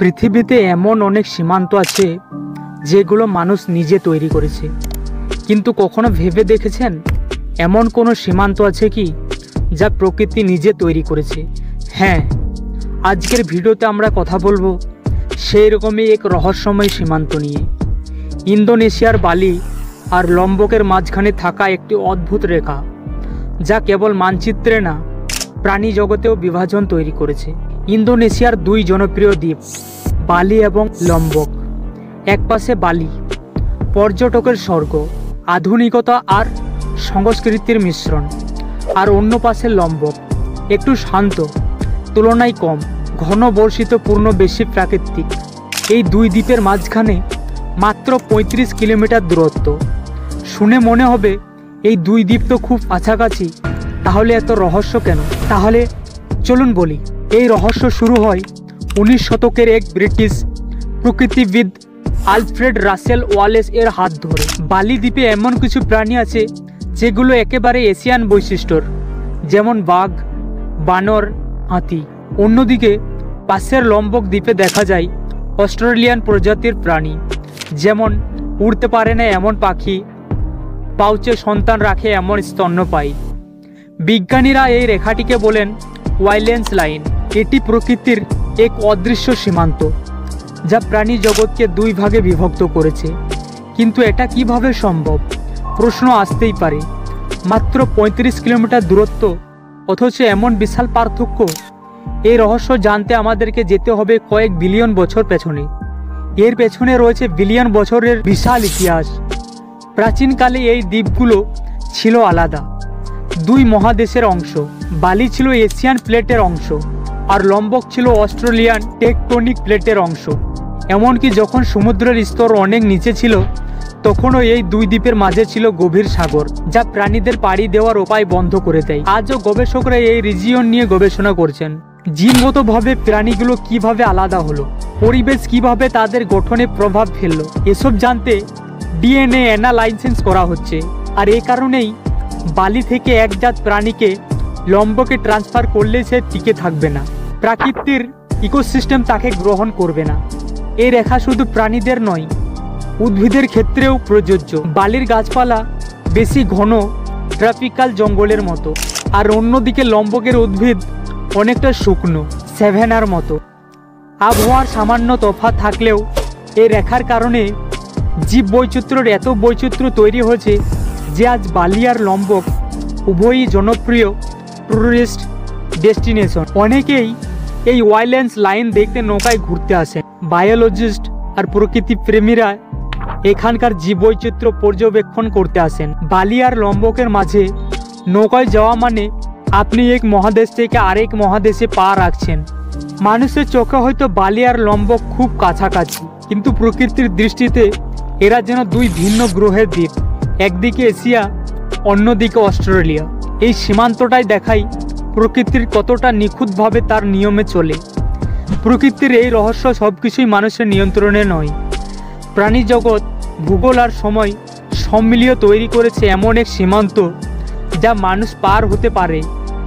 পৃথিবীতে এমন অনেক সীমান্ত আছে যেগুলো মানুষ নিজে তৈরি করেছে, কিন্তু কখনো ভেবে দেখেছেন এমন কোনো সীমান্ত আছে কি যা প্রকৃতি নিজে তৈরি করেছে? হ্যাঁ, আজকের ভিডিওতে আমরা কথা বলবো সেই রকমই এক রহস্যময় সীমান্ত নিয়ে। ইন্দোনেশিয়ার বালি আর লম্বকের মাঝখানে থাকা একটি অদ্ভুত রেখা, যা কেবল মানচিত্রে না, প্রাণী জগতেও বিভাজন তৈরি করেছে। ইন্দোনেশিয়ার দুই জনপ্রিয় দ্বীপ বালি এবং লম্বক। একপাশে বালি, পর্যটকের স্বর্গ, আধুনিকতা আর সংস্কৃতির মিশ্রণ, আর অন্য পাশে লম্বক, একটু শান্ত, তুলনায় কম ঘনবর্ষিতপূর্ণ, বেশি প্রাকৃতিক। এই দুই দ্বীপের মাঝখানে মাত্র ৩৫ কিলোমিটার দূরত্ব। শুনে মনে হবে এই দুই দ্বীপ তো খুব কাছাকাছি, তাহলে এত রহস্য কেন? তাহলে চলুন বলি। এই রহস্য শুরু হয় ১৯ শতকের এক ব্রিটিশ প্রকৃতিবিদ আলফ্রেড রাসেল ওয়ালেস এর হাত ধরে। বালি দ্বীপে এমন কিছু প্রাণী আছে যেগুলো একেবারে এশিয়ান বৈশিষ্ট্যর, যেমন বাঘ, বানর, হাতি। অন্যদিকে পাশের লম্বক দ্বীপে দেখা যায় অস্ট্রেলিয়ান প্রজাতির প্রাণী, যেমন উড়তে পারে না এমন পাখি, পাউচে সন্তান রাখে এমন স্তন্যপায়ী। বিজ্ঞানীরা এই রেখাটিকে বলেন ওয়াইলেন্স লাইন। এটি প্রকৃতির এক অদৃশ্য সীমান্ত যা প্রাণী জগৎকে দুই ভাগে বিভক্ত করেছে। কিন্তু এটা কিভাবে সম্ভব? প্রশ্ন আসতেই পারে। মাত্র ৩৫ কিলোমিটার দূরত্ব, অথচ এমন বিশাল পার্থক্য। এই রহস্য জানতে আমাদেরকে যেতে হবে কয়েক বিলিয়ন বছর পেছনে। এর পেছনে রয়েছে বিলিয়ন বছরের বিশাল ইতিহাস। প্রাচীনকালে এই দ্বীপগুলো ছিল আলাদা, দুই মহাদেশের অংশ। বালি ছিল এশিয়ান প্লেটের অংশ, আর লম্বক ছিল অস্ট্রেলিয়ান টেকটনিক প্লেটের অংশ। এমনকি যখন সমুদ্রের স্তর অনেক নিচে ছিল, তখনও এই দুই দ্বীপের মাঝে ছিল গভীর সাগর, যা প্রাণীদের পাড়ি দেওয়ার উপায় বন্ধ করে দেয়। আজও গবেষকরা এই রিজিয়ন নিয়ে গবেষণা করছেন। জিনগতভাবে প্রাণীগুলো কিভাবে আলাদা হলো, পরিবেশ কিভাবে তাদের গঠনে প্রভাব ফেললো, এসব জানতে ডিএনএ অ্যানালাইসিস করা হচ্ছে। আর এই কারণেই বালি থেকে এক জাত প্রাণীকে লম্বকে ট্রান্সফার করলে সে টিকে থাকবে না, প্রাকৃতির ইকোসিস্টেম তাকে গ্রহণ করবে না। এই রেখা শুধু প্রাণীদের নয়, উদ্ভিদের ক্ষেত্রেও প্রযোজ্য। বালির গাছপালা বেশি ঘন, ট্রপিক্যাল জঙ্গলের মতো, আর অন্যদিকে লম্বকের উদ্ভিদ অনেকটা শুকনো, স্যাভানার মতো। আবহাওয়ার সামান্য তফাৎ থাকলেও এই রেখার কারণে জীববৈচিত্র্যের এত বৈচিত্র্য তৈরি হয়েছে যে আজ বালি আর লম্বক উভয়ই জনপ্রিয় টুরিস্ট ডেস্টিনেশন। অনেকেই এই ওয়াইল্ডল্যান্ড লাইন দেখতে নৌকায় ঘুরতে আসেন। বায়োলজিস্ট আর প্রকৃতি প্রেমীরা এখানকার জীববৈচিত্র্য পর্যবেক্ষণ করতে আসেন। বালি আর লম্বকের মাঝে নৌকায় যাওয়া মানে আপনি এক মহাদেশ থেকে আরেক মহাদেশে পা রাখছেন। মানুষের চোখে হয়তো বালি আর লম্বক খুব কাছাকাছি, কিন্তু প্রকৃতির দৃষ্টিতে এরা যেন দুই ভিন্ন গ্রহের দ্বীপ। একদিকে এশিয়া, অন্যদিকে অস্ট্রেলিয়া। এই সীমান্তটাই দেখায় প্রকৃতির কতটা নিখুঁতভাবে তার নিয়মে চলে। প্রকৃতির এই রহস্য সবকিছুই মানুষের নিয়ন্ত্রণে নয়। প্রাণী জগৎ, ভূগোল আর সময় সম্মিলিয়ে তৈরি করেছে এমন এক সীমান্ত যা মানুষ পার হতে পারে,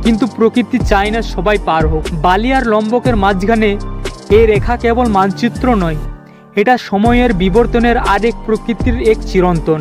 কিন্তু প্রকৃতি চায় না সবাই পার হোক। বালি আর লম্বকের মাঝখানে এই রেখা কেবল মানচিত্র নয়, এটা সময়ের বিবর্তনের আরেক প্রকৃতির এক চিরন্তন।